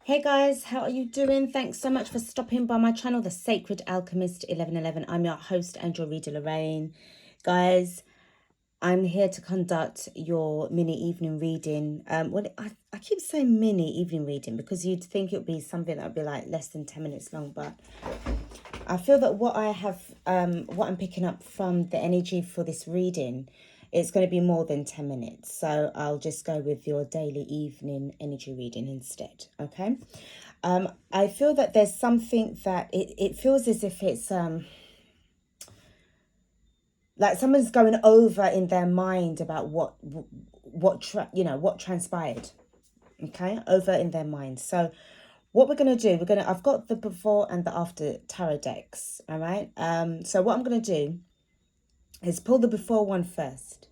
Hey guys, how are you doing? Thanks so much for stopping by my channel, The Sacred Alchemist 1111. I'm your host, Angel Reader Lorraine. Guys, I'm here to conduct your mini evening reading. I keep saying mini evening reading because you'd think it would be something that would be like less than 10 minutes long, but I feel that what I'm picking up from the energy for this reading, it's going to be more than 10 minutes. So I'll just go with your daily evening energy reading instead. Okay. I feel that there's something that it feels as if it's like someone's going over in their mind about what transpired. Okay, over in their mind. So what we're going to do, I've got the before and the after tarot decks. All right. So what I'm going to do is pull the before one first,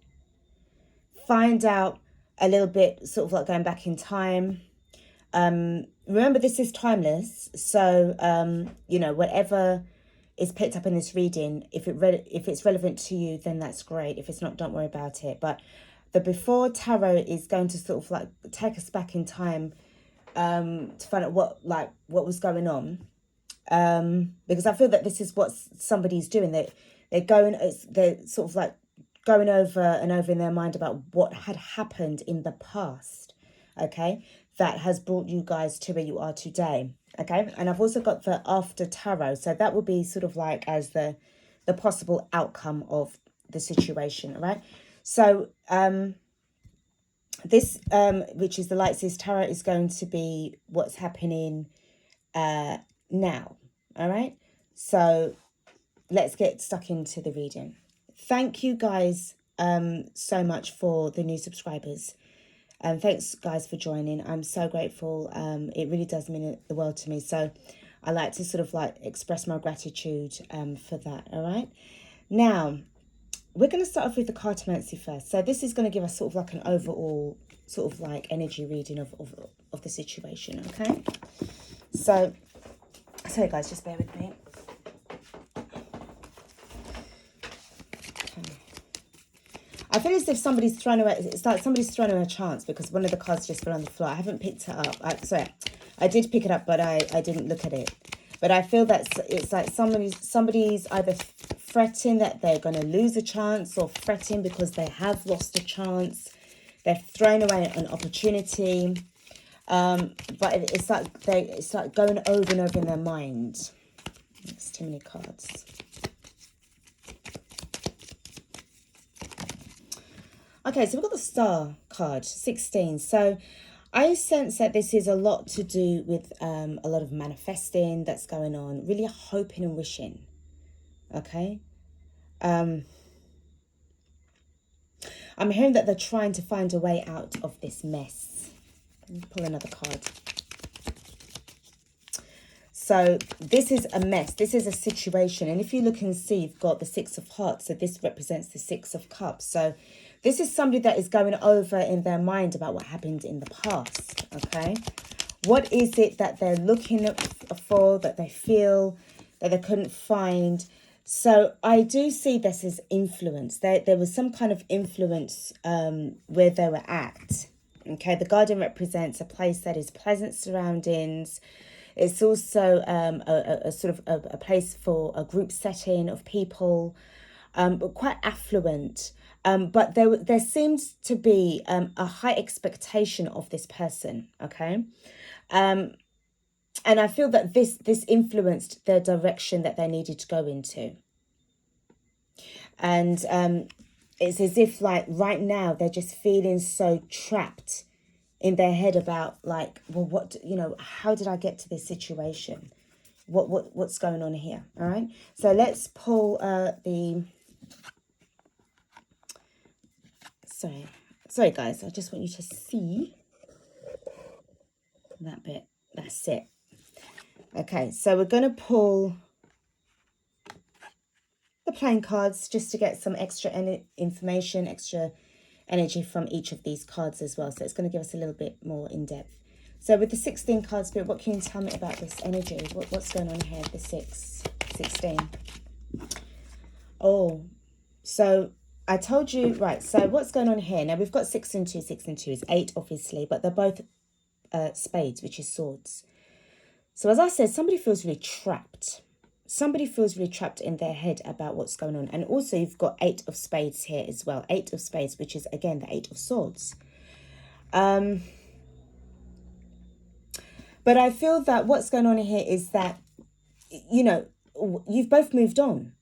find out a little bit, sort of like going back in time. Remember, this is timeless, so whatever is picked up in this reading, if it's relevant to you, then that's great. If it's not, don't worry about it. But the before tarot is going to sort of like take us back in time, to find out what was going on, because I feel that this is what somebody's doing. They're sort of like going over and over in their mind about what had happened in the past, okay, that has brought you guys to where you are today. Okay, and I've also got the after tarot, so that will be sort of like as the possible outcome of the situation. All right, so this which is the light sees tarot, is going to be what's happening now. All right, so let's get stuck into the reading. Thank you guys so much for the new subscribers. Thanks guys for joining. I'm so grateful. It really does mean the world to me. So I like to sort of like express my gratitude for that. All right. Now, we're going to start off with the cartomancy first. So this is going to give us sort of like an overall sort of like energy reading of the situation. Okay. So, sorry guys, just bear with me. I feel as if somebody's thrown away. It's like somebody's thrown away a chance because one of the cards just fell on the floor. I haven't picked it up. I did pick it up, but I didn't look at it. But I feel that it's like somebody's either fretting that they're going to lose a chance, or fretting because they have lost a chance. They've thrown away an opportunity. But it's like going over and over in their mind. It's too many cards. Okay, so we've got the star card, 16. So I sense that this is a lot to do with a lot of manifesting that's going on, really hoping and wishing. Okay. I'm hearing that they're trying to find a way out of this mess. Let me pull another card. So this is a mess. This is a situation. And if you look and see, you've got the Six of Hearts. So this represents the Six of Cups. So this is somebody that is going over in their mind about what happened in the past. Okay. What is it that they're looking for, that they feel that they couldn't find? So I do see this as influence. There was some kind of influence where they were at. Okay. The garden represents a place that is pleasant surroundings. It's also a sort of a place for a group setting of people, but quite affluent. But there seems to be a high expectation of this person, okay? And I feel that this influenced the direction that they needed to go into. And it's as if like right now they're just feeling so trapped in their head about like, well, how did I get to this situation? What's going on here? All right. So let's pull sorry guys, I just want you to see that bit. That's it. Okay, so we're going to pull the playing cards just to get some extra information, extra energy from each of these cards as well. So it's going to give us a little bit more in depth. So with the 16 card spirit, what can you tell me about this energy? What's going on here? The 16. Oh, so I told you, right. So what's going on here? Now we've got 6 and 2. 6 and 2 is 8, obviously, but they're both spades, which is swords. So as I said, somebody feels really trapped. Somebody feels really trapped in their head about what's going on. And also you've got 8 of spades here as well. 8 of spades, which is, again, the 8 of swords. But I feel that what's going on here is that, you know, you've both moved on.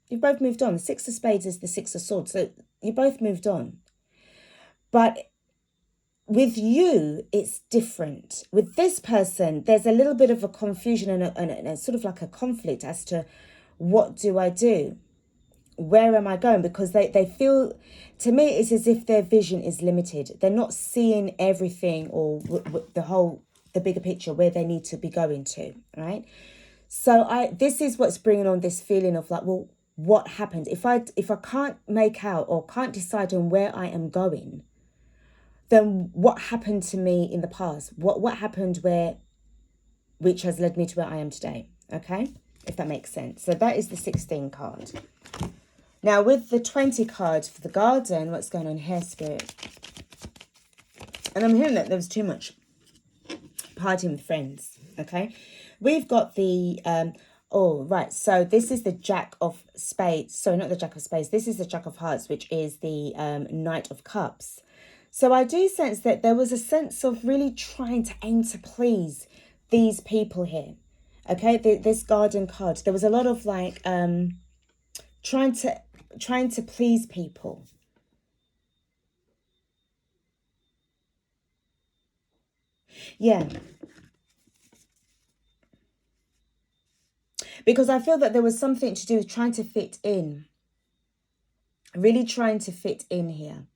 You've both moved on. The 6 of spades is the 6 of swords. So you both moved on. But with you, it's different. With this person, there's a little bit of a confusion and a sort of like a conflict as to what do I do? Where am I going? Because they feel, to me, it's as if their vision is limited. They're not seeing everything or the bigger picture where they need to be going to, right? So this is what's bringing on this feeling of like, well, what happened? If I can't make out or can't decide on where I am going, then what happened to me in the past? What happened which has led me to where I am today? Okay, if that makes sense. So that is the 16 card. Now with the 20 card for the garden, what's going on here, Spirit? And I'm hearing that there was too much partying with friends. Okay, we've got the oh right. So this is the Jack of Spades. So not the Jack of Spades. This is the Jack of Hearts, which is the Knight of Cups. So I do sense that there was a sense of really trying to aim to please these people here. Okay, this garden card. There was a lot of like trying to please people. Yeah. Because I feel that there was something to do with trying to fit in. Really trying to fit in here.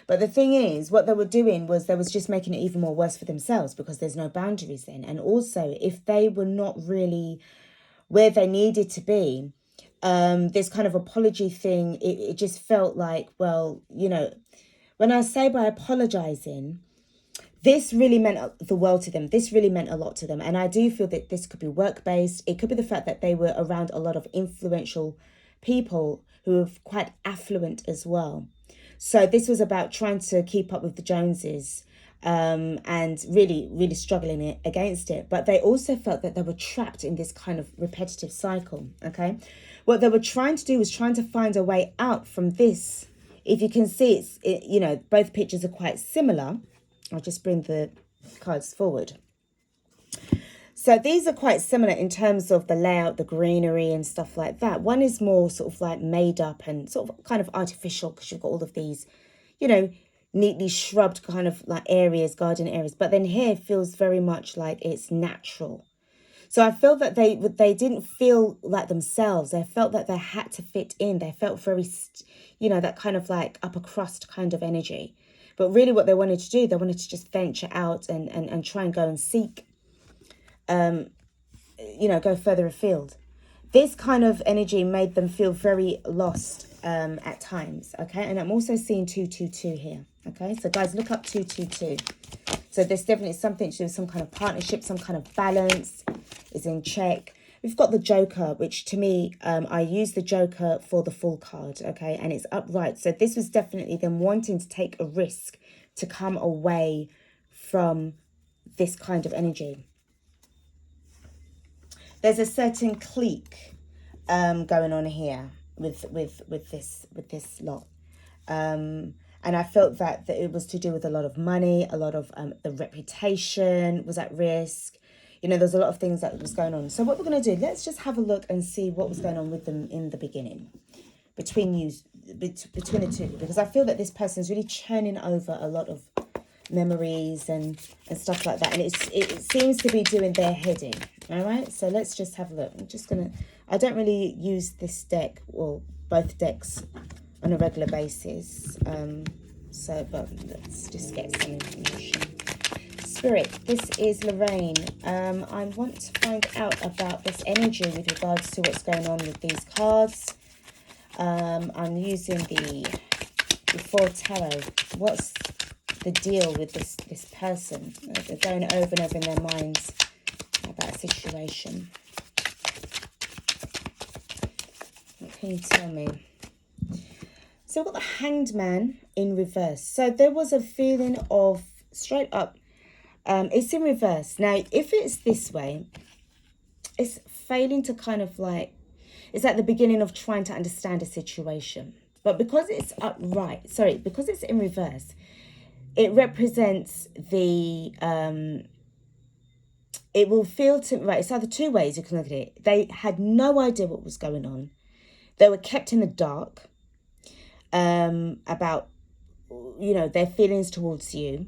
But the thing is, what they were doing was they was just making it even more worse for themselves because there's no boundaries then. And also, if they were not really where they needed to be, this kind of apology thing, it just felt like, well, you know, when I say by apologizing, this really meant the world to them. This really meant a lot to them. And I do feel that this could be work-based. It could be the fact that they were around a lot of influential people who are quite affluent as well. So this was about trying to keep up with the Joneses and really, really struggling against it. But they also felt that they were trapped in this kind of repetitive cycle, okay? What they were trying to do was trying to find a way out from this. If you can see, you know, both pictures are quite similar. I'll just bring the cards forward. So these are quite similar in terms of the layout, the greenery and stuff like that. One is more sort of like made up and sort of kind of artificial because you've got all of these, you know, neatly shrubbed kind of like areas, garden areas. But then here feels very much like it's natural. So I feel that they didn't feel like themselves. They felt that they had to fit in. They felt very, you know, that kind of like upper crust kind of energy. But really what they wanted to do, they wanted to just venture out and try and go and seek, you know, go further afield. This kind of energy made them feel very lost at times, okay? And I'm also seeing 222 here, okay? So guys, look up 222. So there's definitely something to do with some kind of partnership, some kind of balance is in check. We've got the Joker, which to me, I use the Joker for the full card, okay? And it's upright. So this was definitely them wanting to take a risk to come away from this kind of energy. There's a certain clique going on here with this lot. And I felt that it was to do with a lot of money, a lot of the reputation was at risk. You know, there's a lot of things that was going on. So what we're going to do, let's just have a look and see what was going on with them in the beginning. Between the two. Because I feel that this person's really churning over a lot of memories and stuff like that. And it seems to be doing their heading. All right, so let's just have a look. I'm just going to... I don't really use this deck, or both decks, on a regular basis. But let's just get some information. Spirit, this is Lorraine. I want to find out about this energy with regards to what's going on with these cards. I'm using the Four Tarot. What's the deal with this person? They're going over and over in their minds about a situation. What can you tell me? So we've got the Hanged Man in reverse. So there was a feeling of straight up It's in reverse. Now, if it's this way, it's failing to kind of like, it's at the beginning of trying to understand a situation. But because it's upright, sorry, because it's in reverse, it represents the, it will feel to, right, it's either two ways you can look at it. They had no idea what was going on. They were kept in the dark about, you know, their feelings towards you.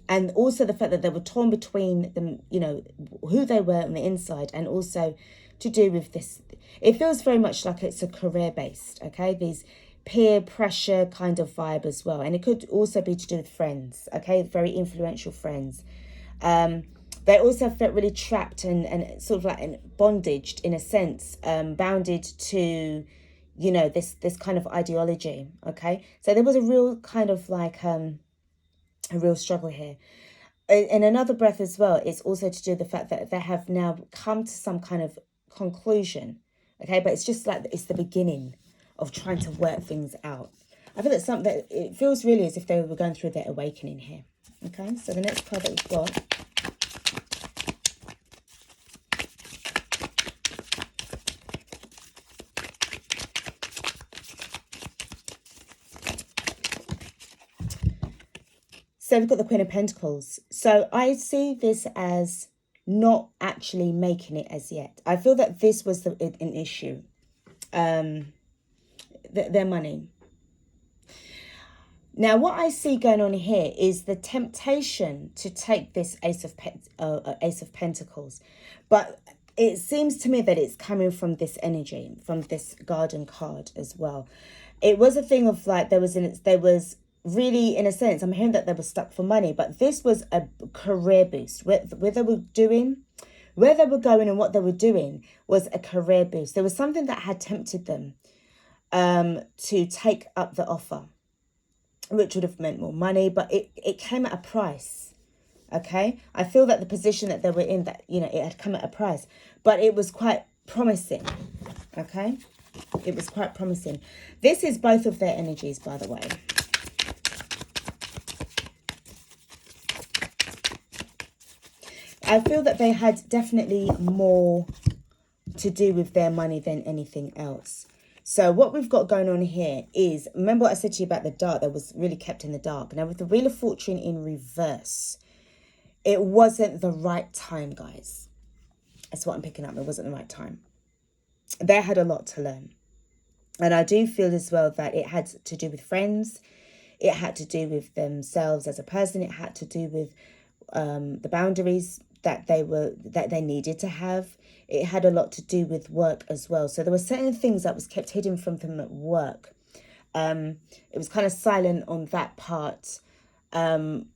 And also the fact that they were torn between them, you know, who they were on the inside, and also to do with this. It feels very much like it's a career based, okay? These peer pressure kind of vibe as well. And it could also be to do with friends, okay? Very influential friends. They also felt really trapped and sort of like bondaged in a sense, bounded to, you know, this kind of ideology, okay? So there was a real kind of like a real struggle here. In another breath as well, it's also to do with the fact that they have now come to some kind of conclusion, okay? But it's just like it's the beginning of trying to work things out. I feel that something, it feels really as if they were going through their awakening here, okay? So the next card that we've got, so we've got the Queen of Pentacles. So I see this as not actually making it as yet. I feel that this was an issue. Their money. Now, what I see going on here is the temptation to take this Ace of Pentacles. But it seems to me that it's coming from this energy, from this Garden card as well. It was a thing of like, there was really, in a sense, I'm hearing that they were stuck for money, but this was a career boost. Where they were doing, where they were going and what they were doing was a career boost. There was something that had tempted them to take up the offer, which would have meant more money, but it came at a price, okay? I feel that the position that they were in, that, you know, it had come at a price, but it was quite promising, okay? It was quite promising. This is both of their energies, by the way. I feel that they had definitely more to do with their money than anything else. So what we've got going on here is, remember what I said to you about the dark, that was really kept in the dark. Now with the Wheel of Fortune in reverse, it wasn't the right time, guys. That's what I'm picking up. It wasn't the right time. They had a lot to learn. And I do feel as well that it had to do with friends. It had to do with themselves as a person. It had to do with the boundaries that they needed to have. It had a lot to do with work as well. So there were certain things that was kept hidden from them at work. It was kind of silent on that part, you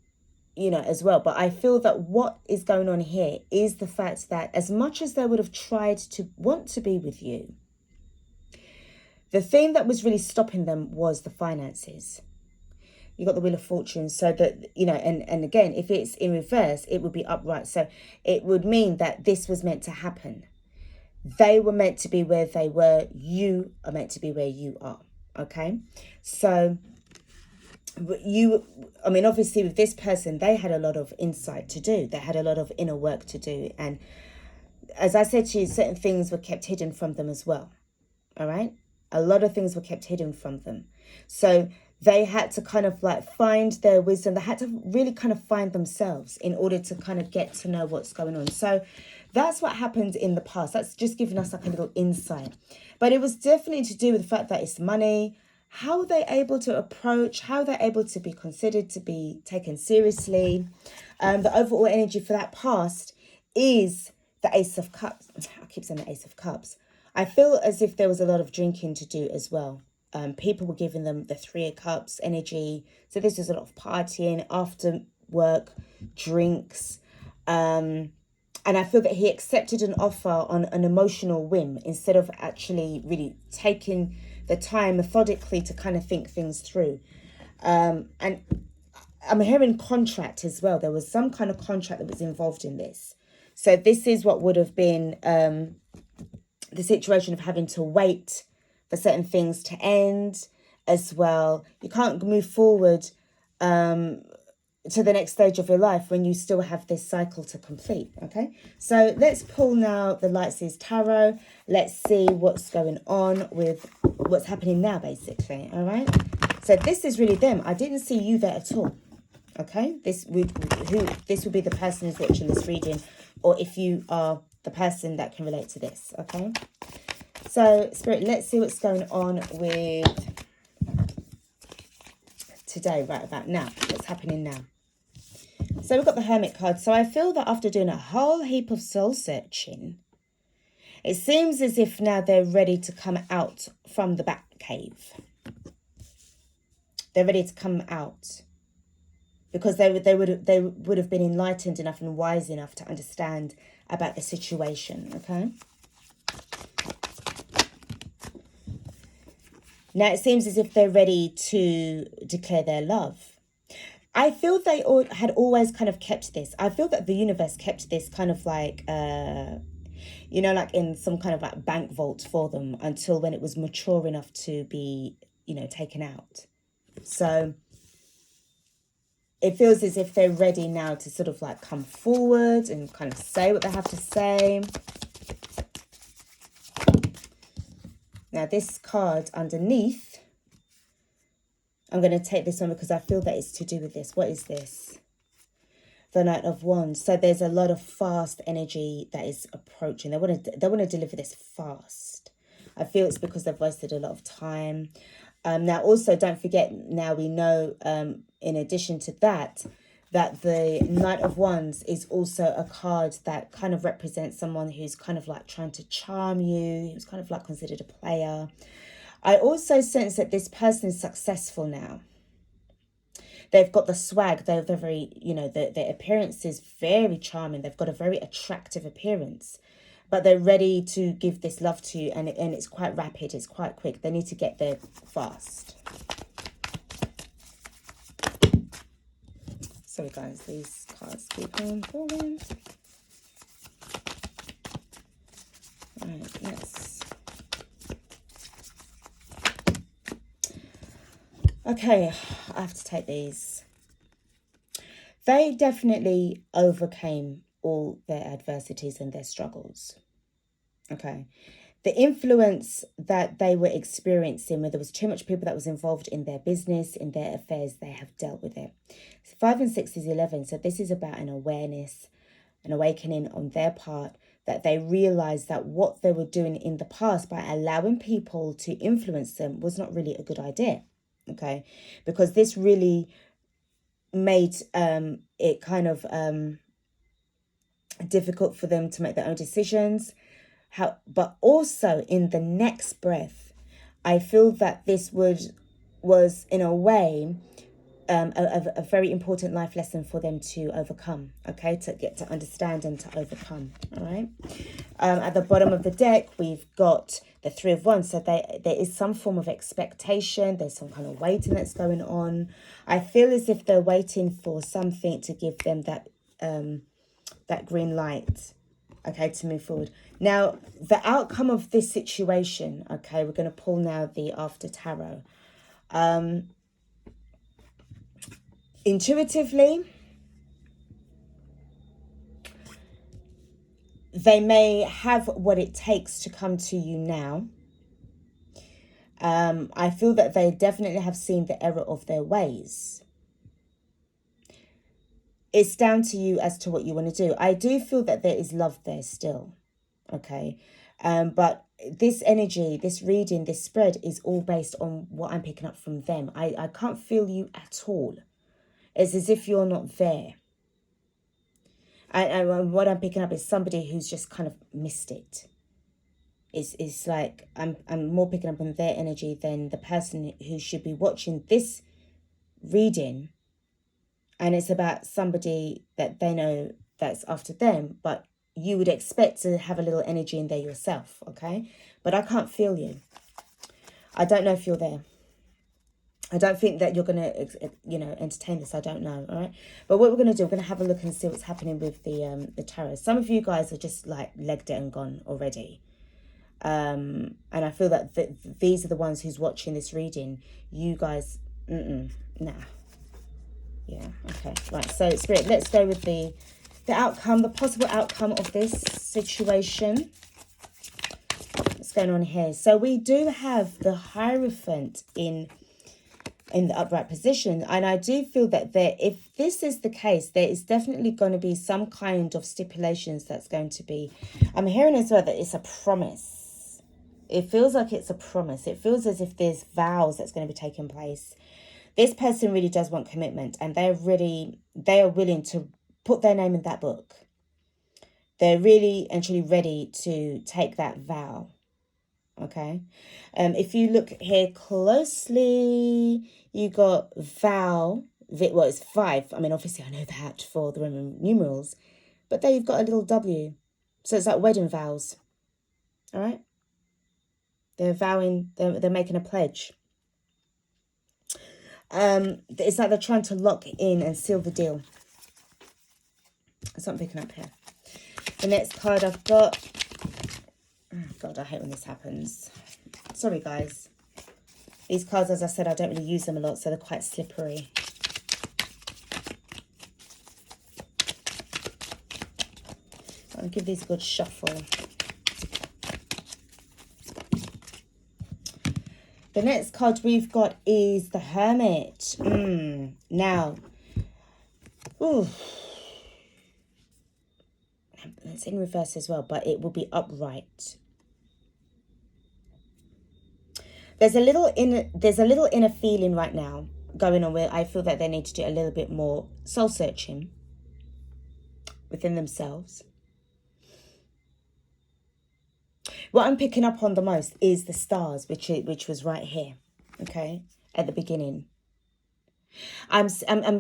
know, as well. But I feel that what is going on here is the fact that as much as they would have tried to want to be with you, the thing that was really stopping them was the finances. You got the Wheel of Fortune, so that, you know, and again, if it's in reverse, it would be upright. So it would mean that this was meant to happen. They were meant to be where they were. You are meant to be where you are. Okay. So I mean, obviously with this person, they had a lot of insight to do. They had a lot of inner work to do. And as I said to you, certain things were kept hidden from them as well. All right. A lot of things were kept hidden from them. So they had to kind of like find their wisdom. They had to really kind of find themselves in order to kind of get to know what's going on. So that's what happened in the past. That's just giving us like a little insight. But it was definitely to do with the fact that it's money. How they're able to approach, how they're able to be considered to be taken seriously. The overall energy for that past is the Ace of Cups. I keep saying the Ace of Cups. I feel as if there was a lot of drinking to do as well. People were giving them the Three of Cups energy. So this was a lot of partying, after work, drinks. And I feel that he accepted an offer on an emotional whim instead of actually really taking the time methodically to kind of think things through. And I'm hearing contract as well. There was some kind of contract that was involved in this. So this is what would have been the situation of having to wait for certain things to end as well. You can't move forward to the next stage of your life when you still have this cycle to complete. Okay, so let's pull now the Light Seas Tarot. Let's see what's going on with what's happening now, basically. All right, so this is really them. I didn't see you there at all. Okay, this would be the person who's watching this reading, or if you are the person that can relate to this. Okay, so Spirit, let's see what's going on with today, right about now. What's happening now? So we've got the Hermit card. So I feel that after doing a whole heap of soul searching, it seems as if now they're ready to come out from the back cave. They're ready to come out because they would have been enlightened enough and wise enough to understand about the situation. Okay. Now it seems as if they're ready to declare their love. I feel they had always kind of kept this. I feel that the universe kept this kind of like, you know, like in some kind of like bank vault for them until when it was mature enough to be, you know, taken out. So it feels as if they're ready now to sort of like come forward and kind of say what they have to say. Now this card underneath, I'm going to take this one because I feel that it's to do with this. What is this? The Knight of Wands. So there's a lot of fast energy that is approaching. They want to deliver this fast. I feel it's because they've wasted a lot of time. Now also don't forget, now we know in addition to that, that the Knight of Wands is also a card that kind of represents someone who's kind of like trying to charm you, who's kind of like considered a player. I also sense that this person is successful now. They've got the swag. They're very, you know, their appearance is very charming. They've got a very attractive appearance. But they're ready to give this love to you. And it's quite rapid. It's quite quick. They need to get there fast. Sorry, guys. These cards keep on falling. All right, let's... Okay, I have to take these. They definitely overcame all their adversities and their struggles. Okay. The influence that they were experiencing, where there was too much people that was involved in their business, in their affairs, they have dealt with it. So 5 and 6 is 11. So this is about an awareness, an awakening on their part, that they realized that what they were doing in the past by allowing people to influence them was not really a good idea. Okay, because this really made it kind of difficult for them to make their own decisions. But also in the next breath, I feel that this was in a way a very important life lesson for them to overcome. Okay, to get to understand and to overcome. All right. At the bottom of the deck, we've got the 3 of Wands. So there is some form of expectation. There's some kind of waiting that's going on. I feel as if they're waiting for something to give them that green light, okay, to move forward. Now, the outcome of this situation, okay, we're going to pull now the After Tarot. Intuitively, they may have what it takes to come to you now. I feel that they definitely have seen the error of their ways. It's down to you as to what you want to do. I do feel that there is love there still. Okay. But this energy, this reading, this spread is all based on what I'm picking up from them. I can't feel you at all. It's as if you're not there. And what I'm picking up is somebody who's just kind of missed it. It's like I'm more picking up on their energy than the person who should be watching this reading. And it's about somebody that they know that's after them, but you would expect to have a little energy in there yourself, okay? But I can't feel you. I don't know if you're there. I don't think that you're going to, you know, entertain this. I don't know, all right? But what we're going to do, we're going to have a look and see what's happening with the tarot. Some of you guys are just like legged it and gone already. And I feel that these are the ones who's watching this reading. You guys, nah. Yeah, okay. Right, so Spirit, let's go with the outcome, the possible outcome of this situation. What's going on here? So we do have the Hierophant in the upright position, and I do feel that if this is the case, there is definitely going to be some kind of stipulations that's going to be. I'm hearing as well that it's a promise. It feels like it's a promise. It feels as if there's vows that's going to be taking place. This person really does want commitment, and they are willing to put their name in that book. They're really and truly ready to take that vow. Okay. If you look here closely, you got vow. Well, it's 5. I mean, obviously I know that for the Roman numerals, but there you've got a little W. So it's like wedding vows. All right. They're vowing, they're making a pledge. It's like they're trying to lock in and seal the deal. That's what I'm picking up here. The next card I've got. Oh God, I hate when this happens. Sorry, guys. These cards, as I said, I don't really use them a lot, so they're quite slippery. I'll give these a good shuffle. The next card we've got is the Hermit. Now, it's in reverse as well, but it will be upright. There's a little inner feeling right now going on where I feel that they need to do a little bit more soul searching within themselves. What I'm picking up on the most is the stars, which was right here, okay, at the beginning. I'm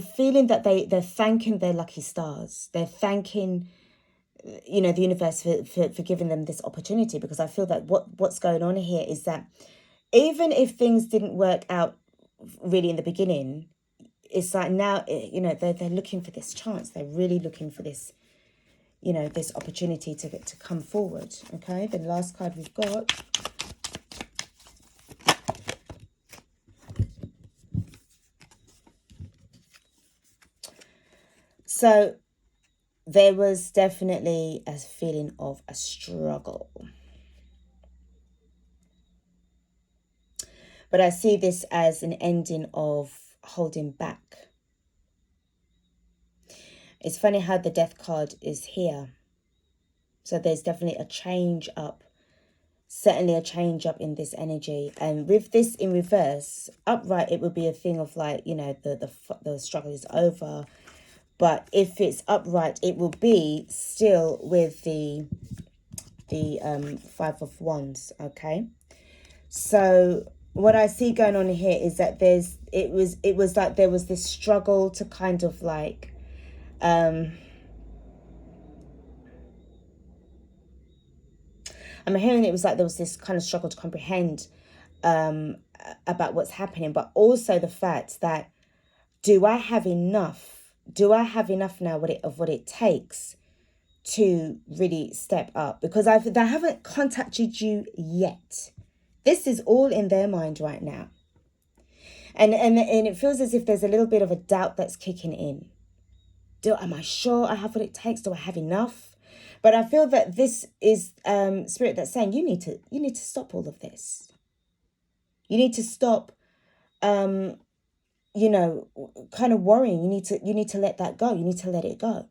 feeling that they're thanking their lucky stars. They're thanking, you know, the universe for giving them this opportunity, because I feel that what's going on here is that even if things didn't work out really in the beginning, it's like now, you know, they're looking for this chance. They're really looking for this, you know, this opportunity to come forward. Okay, the last card we've got. So there was definitely a feeling of a struggle. But I see this as an ending of holding back. It's funny how the Death card is here. So there's definitely a change up. Certainly a change up in this energy. And with this in reverse, upright, it would be a thing of like, you know, the struggle is over. But if it's upright, it will be still with the 5 of Wands, okay? So what I see going on here is that it was like there was this struggle to kind of like I'm hearing it was like there was this kind of struggle to comprehend about what's happening, but also the fact that do I have enough now of what it takes to really step up? Because they haven't contacted you yet. This is all in their mind right now. And it feels as if there's a little bit of a doubt that's kicking in. Am I sure I have what it takes? Do I have enough? But I feel that this is spirit that's saying you need to stop all of this. You need to stop you know, kind of worrying. You need to let that go. You need to let it go.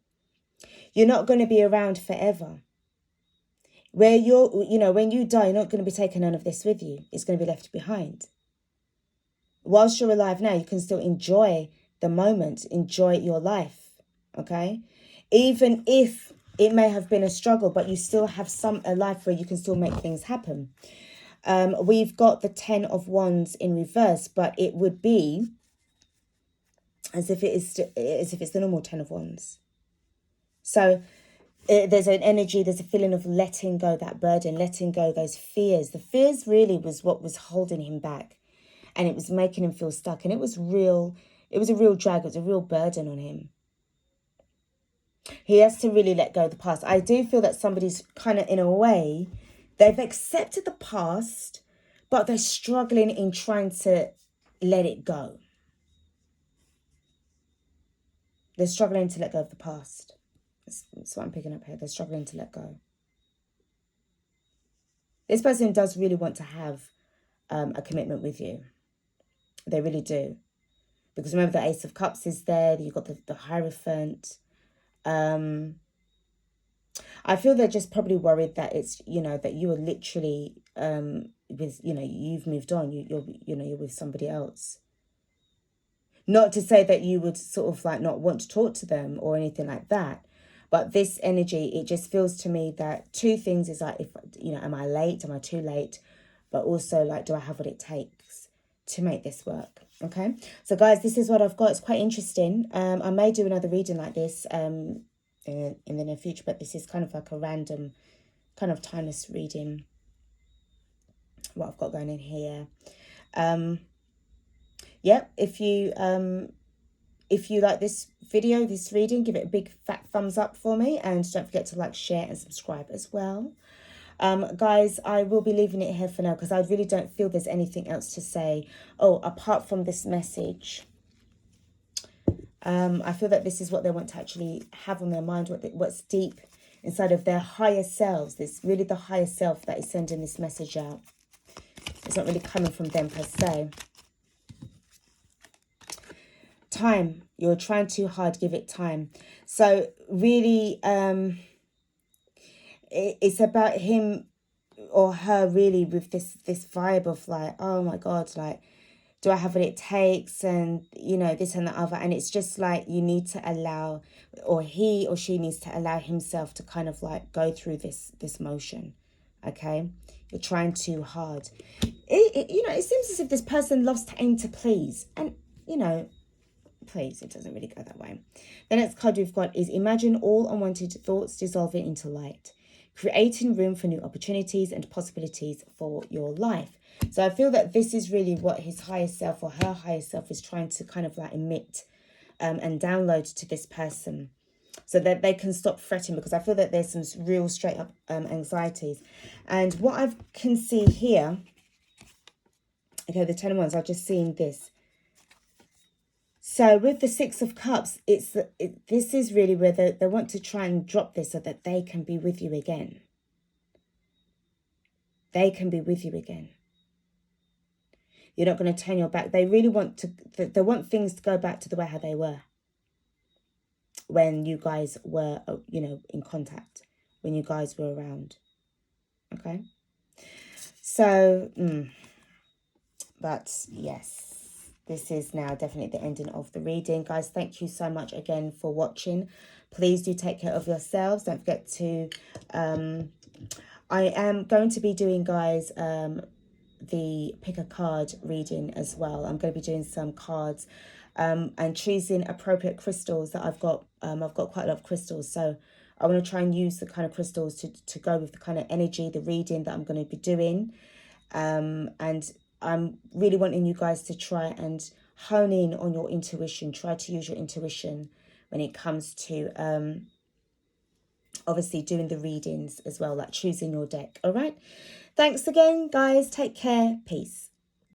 You're not going to be around forever. Where when you die, you're not going to be taking none of this with you. It's going to be left behind. Whilst you're alive now, you can still enjoy the moment, enjoy your life, okay? Even if it may have been a struggle, but you still have a life where you can still make things happen. We've got the 10 of Wands in reverse, but it would be as if it's the normal 10 of Wands. So there's an energy, there's a feeling of letting go that burden, letting go those fears. The fears really was what was holding him back, and it was making him feel stuck, and it was a real drag, it was a real burden on him. He has to really let go of the past. I do feel that somebody's kind of, in a way, they've accepted the past, but they're struggling in trying to let it go. They're struggling to let go of the past. That's what I'm picking up here. They're struggling to let go. This person does really want to have a commitment with you. They really do. Because remember, the Ace of Cups is there. You've got the Hierophant. I feel they're just probably worried that it's, you know, that you are literally with, you know, you've moved on. You're with somebody else. Not to say that you would sort of like not want to talk to them or anything like that. But this energy, it just feels to me that two things is like, if, you know, am I late? Am I too late? But also like, do I have what it takes to make this work? Okay. So guys, this is what I've got. It's quite interesting. I may do another reading like this in the near future, but this is kind of like a random kind of timeless reading. What I've got going in here. Yep. If you like this video, this reading, give it a big fat thumbs up for me. And don't forget to like, share and subscribe as well. Guys, I will be leaving it here for now because I really don't feel there's anything else to say. Oh, apart from this message. I feel that this is what they want to actually have on their mind, what's deep inside of their higher selves. It's really the higher self that is sending this message out. It's not really coming from them per se. Time. You're trying too hard. Give it time. So really, it's about him or her really with this vibe of like, oh my God, like, do I have what it takes? And, you know, this and the other. And it's just like you need to allow, or he or she needs to allow himself to kind of like go through this motion. Okay. You're trying too hard. You know, it seems as if this person loves to aim to please. And, you know, please, it doesn't really go that way. The next card we've got is imagine all unwanted thoughts dissolving into light, creating room for new opportunities and possibilities for your life. So I feel that this is really what his higher self or her higher self is trying to kind of like emit and download to this person so that they can stop fretting, because I feel that there's some real straight up anxieties. And what I can see here, okay, the 10 of Wands, I've just seen this. So with the Six of Cups, this is really where they want to try and drop this so that they can be with you again. They can be with you again. You're not going to turn your back. They really want they want things to go back to the way how they were when you guys were, you know, in contact, when you guys were around. Okay. So, but yes, this is now definitely the ending of the reading. Guys, thank you so much again for watching. Please do take care of yourselves. Don't forget to, I am going to be doing, guys, the pick a card reading as well. I'm going to be doing some cards and choosing appropriate crystals that I've got. I've got quite a lot of crystals, so I want to try and use the kind of crystals to go with the kind of energy, the reading that I'm going to be doing. And I'm really wanting you guys to try and hone in on your intuition. Try to use your intuition when it comes to obviously doing the readings as well, like choosing your deck. All right. Thanks again, guys. Take care. Peace.